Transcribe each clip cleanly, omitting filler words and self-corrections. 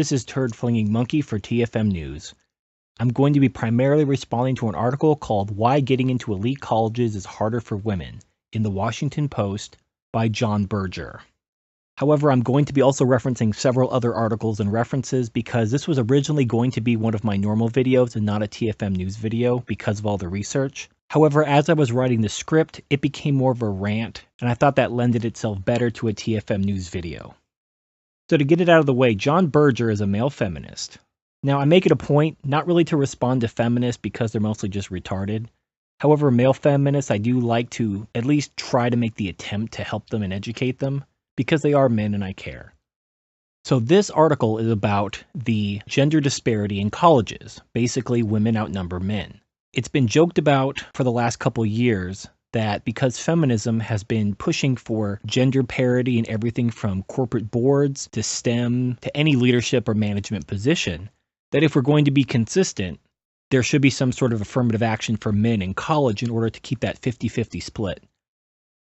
This is Turd Flinging Monkey for TFM News. I'm going to be primarily responding to an article called Why Getting into Elite Colleges is Harder for Women in the Washington Post by John Berger. However, I'm going to be also referencing several other articles and references because this was originally going to be one of my normal videos and not a TFM News video because of all the research. However, as I was writing the script, it became more of a rant, and I thought that lended itself better to a TFM News video. So to get it out of the way, John Berger is a male feminist. Now, I make it a point not really to respond to feminists because they're mostly just retarded. However, male feminists, I do like to at least try to make the attempt to help them and educate them because they are men and I care. So this article is about the gender disparity in colleges. Basically, women outnumber men. It's been joked about for the last couple years that because feminism has been pushing for gender parity in everything from corporate boards to STEM to any leadership or management position, that if we're going to be consistent, there should be some sort of affirmative action for men in college in order to keep that 50-50 split.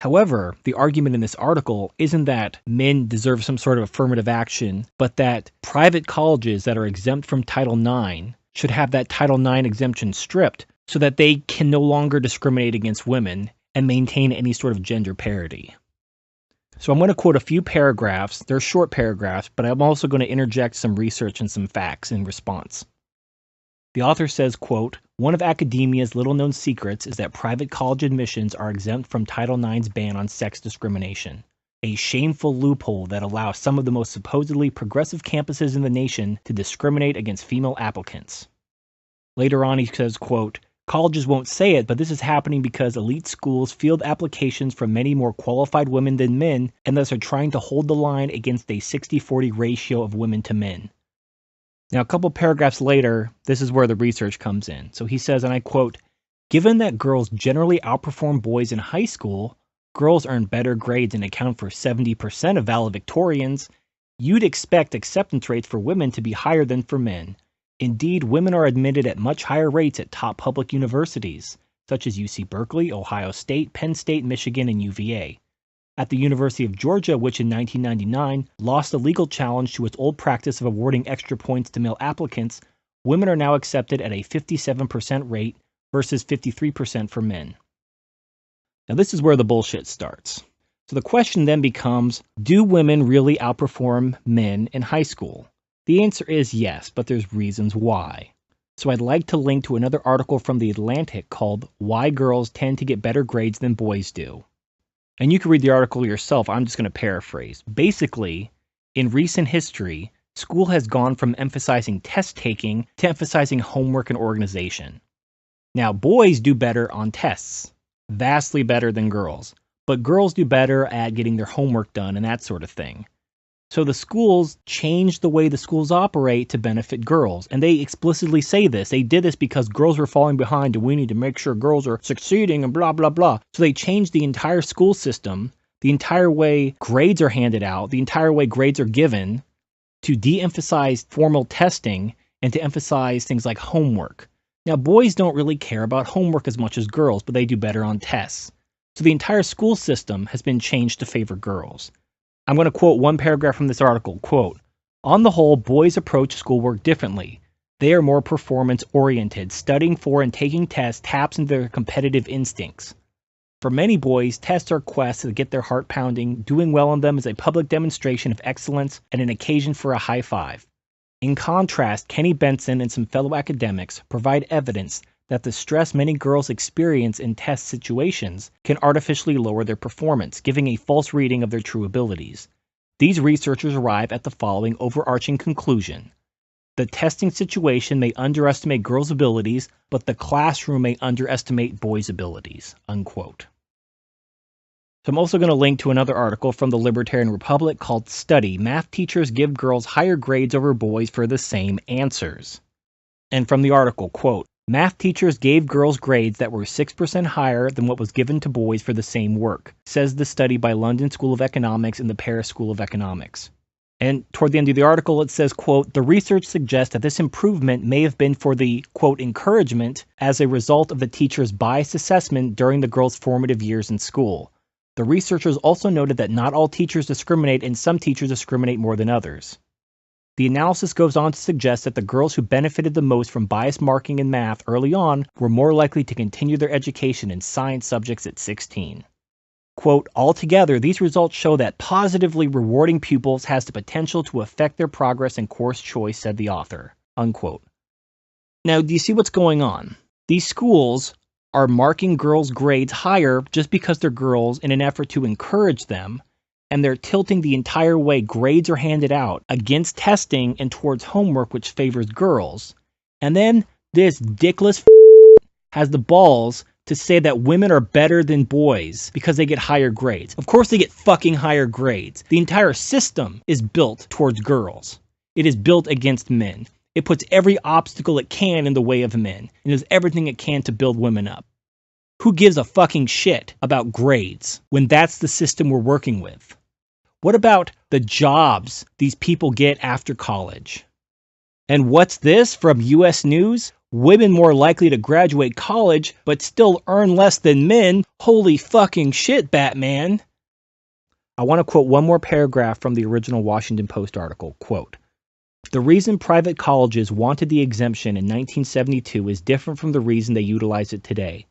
However, the argument in this article isn't that men deserve some sort of affirmative action, but that private colleges that are exempt from Title IX should have that Title IX exemption stripped so that they can no longer discriminate against women and maintain any sort of gender parity. So I'm going to quote a few paragraphs. They're short paragraphs, but I'm also going to interject some research and some facts in response. The author says, quote, "One of academia's little-known secrets is that private college admissions are exempt from Title IX's ban on sex discrimination, a shameful loophole that allows some of the most supposedly progressive campuses in the nation to discriminate against female applicants." Later on, he says, quote, "Colleges won't say it, but this is happening because elite schools field applications from many more qualified women than men and thus are trying to hold the line against a 60-40 ratio of women to men." Now, a couple paragraphs later, this is where the research comes in. So he says, and I quote, "Given that girls generally outperform boys in high school, girls earn better grades and account for 70% of valedictorians, you'd expect acceptance rates for women to be higher than for men. Indeed, women are admitted at much higher rates at top public universities, such as UC Berkeley, Ohio State, Penn State, Michigan, and UVA. At the University of Georgia, which in 1999 lost a legal challenge to its old practice of awarding extra points to male applicants, women are now accepted at a 57% rate versus 53% for men." Now this is where the bullshit starts. So the question then becomes, do women really outperform men in high school? The answer is yes, but there's reasons why. So I'd like to link to another article from The Atlantic called "Why Girls Tend to Get Better Grades Than Boys Do." And you can read the article yourself. I'm just going to paraphrase. Basically, in recent history, school has gone from emphasizing test taking to emphasizing homework and organization. Now, boys do better on tests, vastly better than girls, but girls do better at getting their homework done and that sort of thing. So the schools changed the way the schools operate to benefit girls. And they explicitly say this. They did this because girls were falling behind and we need to make sure girls are succeeding and blah, blah, blah. So they changed the entire school system, the entire way grades are handed out, the entire way grades are given to de-emphasize formal testing and to emphasize things like homework. Now, boys don't really care about homework as much as girls, but they do better on tests. So the entire school system has been changed to favor girls. I'm going to quote one paragraph from this article, quote, "On the whole, boys approach schoolwork differently. They are more performance-oriented. Studying for and taking tests taps into their competitive instincts. For many boys, tests are quests that get their heart pounding. Doing well on them is a public demonstration of excellence and an occasion for a high five. In contrast, Kenny Benson and some fellow academics provide evidence that the stress many girls experience in test situations can artificially lower their performance, giving a false reading of their true abilities. These researchers arrive at the following overarching conclusion. The testing situation may underestimate girls' abilities, but the classroom may underestimate boys' abilities." Unquote. So I'm also going to link to another article from the Libertarian Republic called "Study, Math Teachers Give Girls Higher Grades Over Boys for the Same Answers." And from the article, quote, "Math teachers gave girls grades that were 6% higher than what was given to boys for the same work," says the study by London School of Economics and the Paris School of Economics. And toward the end of the article, it says, quote, "The research suggests that this improvement may have been for the, quote, encouragement as a result of the teacher's biased assessment during the girls' formative years in school. The researchers also noted that not all teachers discriminate and some teachers discriminate more than others." The analysis goes on to suggest that the girls who benefited the most from biased marking in math early on were more likely to continue their education in science subjects at 16. Quote, altogether, these results show that positively rewarding pupils has the potential to affect their progress and course choice, said the author. Unquote. Now, do you see what's going on? These schools are marking girls' grades higher just because they're girls in an effort to encourage them, and they're tilting the entire way grades are handed out against testing and towards homework, which favors girls. And then this dickless has the balls to say that women are better than boys because they get higher grades. Of course they get fucking higher grades. The entire system is built towards girls. It is built against men. It puts every obstacle it can in the way of men and does everything it can to build women up. Who gives a fucking shit about grades when that's the system we're working with? What about the jobs these people get after college? And what's this from US News? Women more likely to graduate college but still earn less than men? Holy fucking shit, Batman. I want to quote one more paragraph from the original Washington Post article. Quote, the reason private colleges wanted the exemption in 1972 is different from the reason they utilize it today.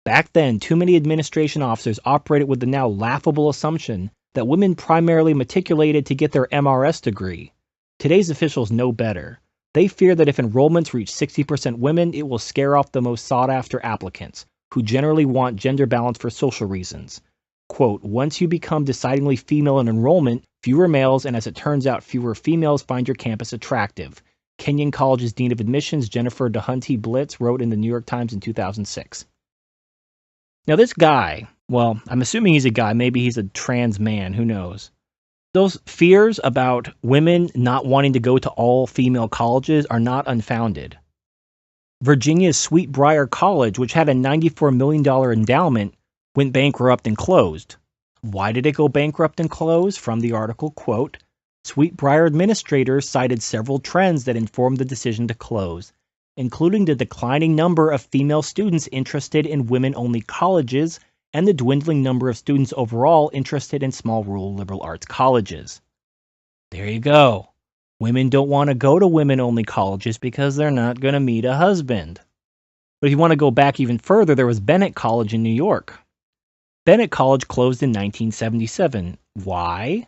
Back then, too many administration officers operated with the now laughable assumption that women primarily matriculated to get their MRS degree. Today's officials know better. They fear that if enrollments reach 60% women, it will scare off the most sought-after applicants, who generally want gender balance for social reasons. Quote, once you become decidedly female in enrollment, fewer males, and as it turns out, fewer females find your campus attractive. Kenyon College's Dean of Admissions, Jennifer DeHunty Blitz, wrote in the New York Times in 2006. Now this guy, well, I'm assuming he's a guy, maybe he's a trans man, who knows. Those fears about women not wanting to go to all-female colleges are not unfounded. Virginia's Sweetbriar College, which had a $94 million endowment, went bankrupt and closed. Why did it go bankrupt and close? From the article, quote, Sweetbriar administrators cited several trends that informed the decision to close, including the declining number of female students interested in women-only colleges and the dwindling number of students overall interested in small rural liberal arts colleges. There you go. Women don't want to go to women-only colleges because they're not going to meet a husband. But if you want to go back even further, there was Bennett College in New York. Bennett College closed in 1977. Why?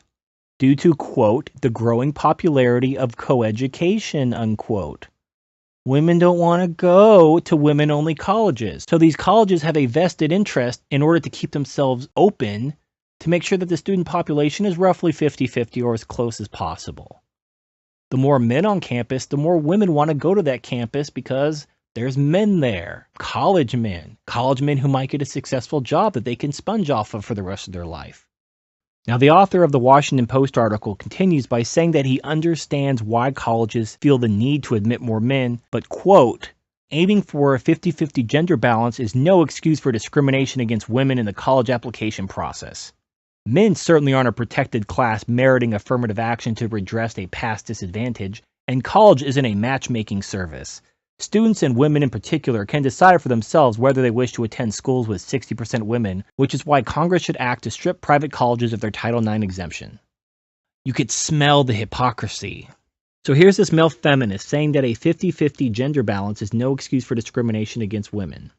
Due to, quote, the growing popularity of coeducation, unquote. Women don't want to go to women-only colleges. So these colleges have a vested interest in order to keep themselves open to make sure that the student population is roughly 50-50 or as close as possible. The more men on campus, the more women want to go to that campus because there's men there. College men who might get a successful job that they can sponge off of for the rest of their life. Now, the author of the Washington Post article continues by saying that he understands why colleges feel the need to admit more men, but, quote, aiming for a 50-50 gender balance is no excuse for discrimination against women in the college application process. Men certainly aren't a protected class meriting affirmative action to redress a past disadvantage, and college isn't a matchmaking service. Students, and women in particular, can decide for themselves whether they wish to attend schools with 60% women, which is why Congress should act to strip private colleges of their Title IX exemption. You could smell the hypocrisy. So here's this male feminist saying that a 50-50 gender balance is no excuse for discrimination against women.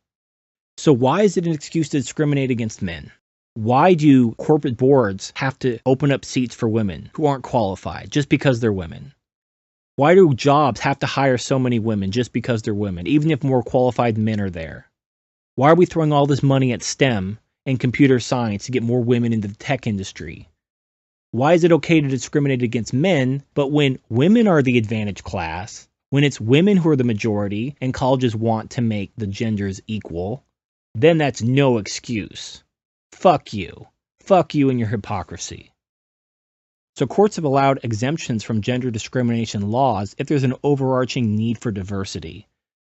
So why is it an excuse to discriminate against men? Why do corporate boards have to open up seats for women who aren't qualified just because they're women? Why do jobs have to hire so many women just because they're women, even if more qualified men are there? Why are we throwing all this money at STEM and computer science to get more women into the tech industry? Why is it okay to discriminate against men, but when women are the advantaged class, when it's women who are the majority and colleges want to make the genders equal, then that's no excuse. Fuck you. Fuck you and your hypocrisy. So courts have allowed exemptions from gender discrimination laws if there's an overarching need for diversity.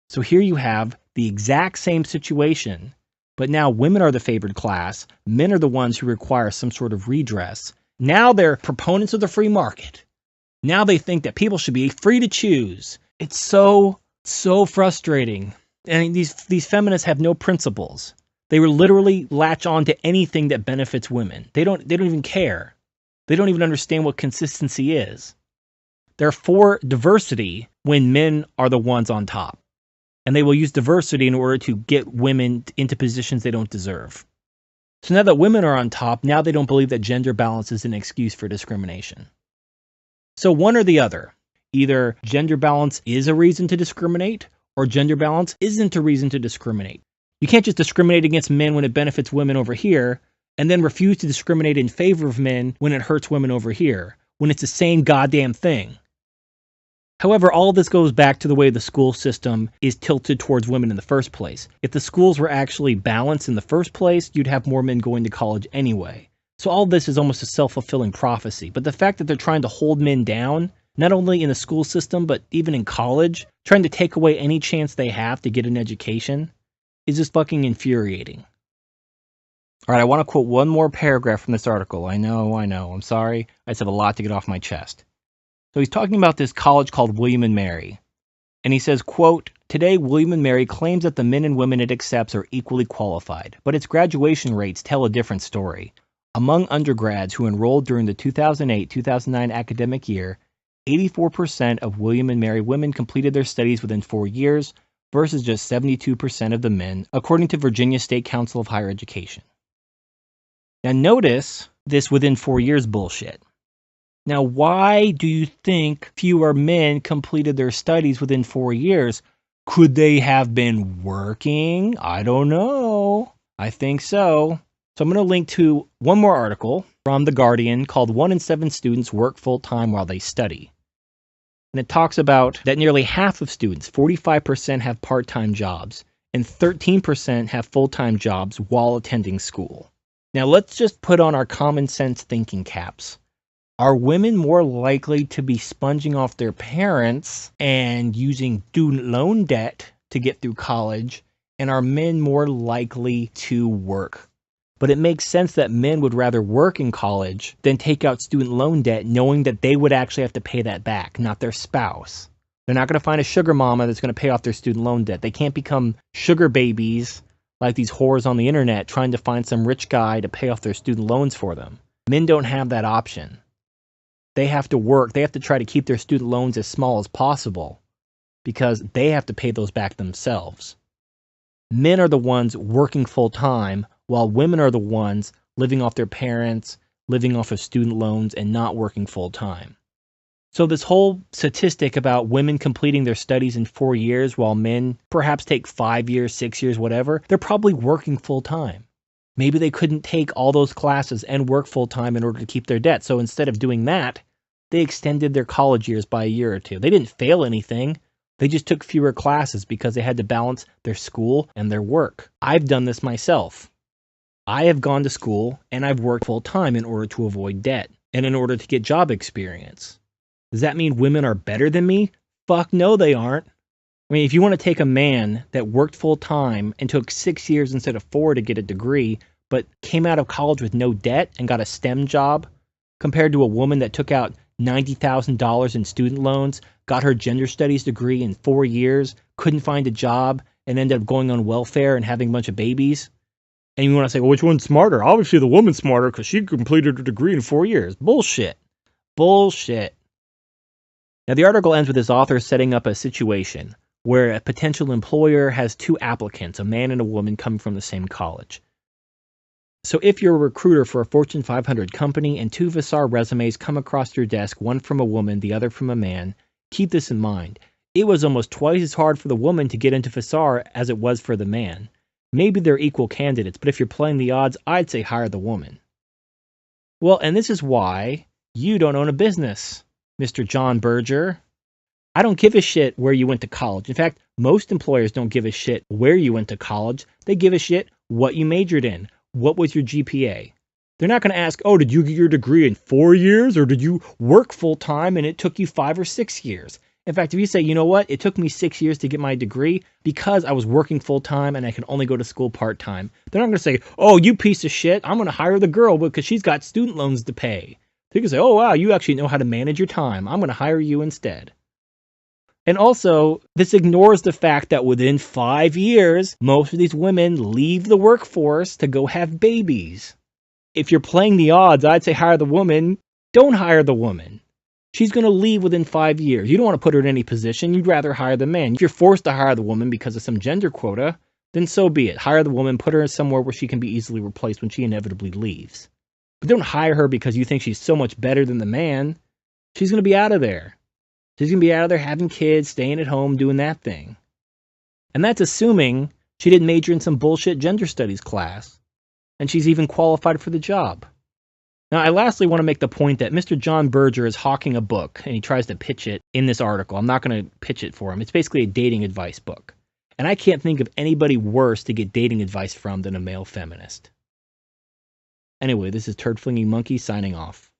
So here you have the exact same situation, but now women are the favored class, men are the ones who require some sort of redress. Now they're proponents of the free market. Now they think that people should be free to choose. It's so frustrating. And these feminists have no principles. They will literally latch on to anything that benefits women. They don't even care. They don't even understand what consistency is. They're for diversity when men are the ones on top. And they will use diversity in order to get women into positions they don't deserve. So now that women are on top, now they don't believe that gender balance is an excuse for discrimination. So one or the other. Either gender balance is a reason to discriminate, or gender balance isn't a reason to discriminate. You can't just discriminate against men when it benefits women over here, and then refuse to discriminate in favor of men when it hurts women over here, when it's the same goddamn thing. However, all of this goes back to the way the school system is tilted towards women in the first place. If the schools were actually balanced in the first place, you'd have more men going to college anyway. So all this is almost a self-fulfilling prophecy. But the fact that they're trying to hold men down, not only in the school system, but even in college, trying to take away any chance they have to get an education, is just fucking infuriating. All right, I want to quote one more paragraph from this article. I know, I'm sorry. I just have a lot to get off my chest. So he's talking about this college called William & Mary. And he says, quote, "Today, William & Mary claims that the men and women it accepts are equally qualified, but its graduation rates tell a different story. Among undergrads who enrolled during the 2008-2009 academic year, 84% of William & Mary women completed their studies within 4 years versus just 72% of the men, according to Virginia State Council of Higher Education." Now notice this within 4 years bullshit. Now, why do you think fewer men completed their studies within 4 years? Could they have been working? I don't know. I think so. So I'm going to link to one more article from The Guardian called 1 in 7 Students Work Full-Time While They Study. And it talks about that nearly half of students, 45%, have part-time jobs, and 13% have full-time jobs while attending school. Now, let's just put on our common sense thinking caps. Are women more likely to be sponging off their parents and using student loan debt to get through college? And are men more likely to work? But it makes sense that men would rather work in college than take out student loan debt, knowing that they would actually have to pay that back, not their spouse. They're not going to find a sugar mama that's going to pay off their student loan debt. They can't become sugar babies like these whores on the internet trying to find some rich guy to pay off their student loans for them. Men don't have that option. They have to work. They have to try to keep their student loans as small as possible because they have to pay those back themselves. Men are the ones working full time while women are the ones living off their parents, living off of student loans, and not working full time. So this whole statistic about women completing their studies in 4 years while men perhaps take 5 years, 6 years, whatever, they're probably working full time. Maybe they couldn't take all those classes and work full time in order to keep their debt. So instead of doing that, they extended their college years by a year or two. They didn't fail anything. They just took fewer classes because they had to balance their school and their work. I've done this myself. I have gone to school and I've worked full time in order to avoid debt and in order to get job experience. Does that mean women are better than me? Fuck no, they aren't. I mean, if you want to take a man that worked full time and took 6 years instead of 4 to get a degree, but came out of college with no debt and got a STEM job, compared to a woman that took out $90,000 in student loans, got her gender studies degree in 4 years, couldn't find a job, and ended up going on welfare and having a bunch of babies. And you want to say, well, which one's smarter? Obviously the woman's smarter because she completed her degree in 4 years. Bullshit. Bullshit. Now the article ends with this author setting up a situation where a potential employer has 2 applicants, a man and a woman, coming from the same college. So if you're a recruiter for a Fortune 500 company and 2 Vassar resumes come across your desk, one from a woman, the other from a man, keep this in mind. It was almost twice as hard for the woman to get into Vassar as it was for the man. Maybe they're equal candidates, but if you're playing the odds, I'd say hire the woman. Well, and this is why you don't own a business, Mr. John Berger. I don't give a shit where you went to college. In fact, most employers don't give a shit where you went to college. They give a shit what you majored in. What was your GPA? They're not going to ask, oh, did you get your degree in 4 years or did you work full time and it took you 5 or 6 years? In fact, if you say, you know what, it took me 6 years to get my degree because I was working full time and I can only go to school part time. They're not going to say, oh, you piece of shit, I'm going to hire the girl because she's got student loans to pay. They can say, oh, wow, you actually know how to manage your time. I'm going to hire you instead. And also, this ignores the fact that within 5 years, most of these women leave the workforce to go have babies. If you're playing the odds, I'd say hire the woman. Don't hire the woman. She's going to leave within 5 years. You don't want to put her in any position. You'd rather hire the man. If you're forced to hire the woman because of some gender quota, then so be it. Hire the woman, put her somewhere where she can be easily replaced when she inevitably leaves. But don't hire her because you think she's so much better than the man. She's going to be out of there. She's going to be out of there having kids, staying at home, doing that thing. And that's assuming she didn't major in some bullshit gender studies class. And she's even qualified for the job. Now, I lastly want to make the point that Mr. John Berger is hawking a book, and he tries to pitch it in this article. I'm not going to pitch it for him. It's basically a dating advice book. And I can't think of anybody worse to get dating advice from than a male feminist. Anyway, this is Turd Flinging Monkey signing off.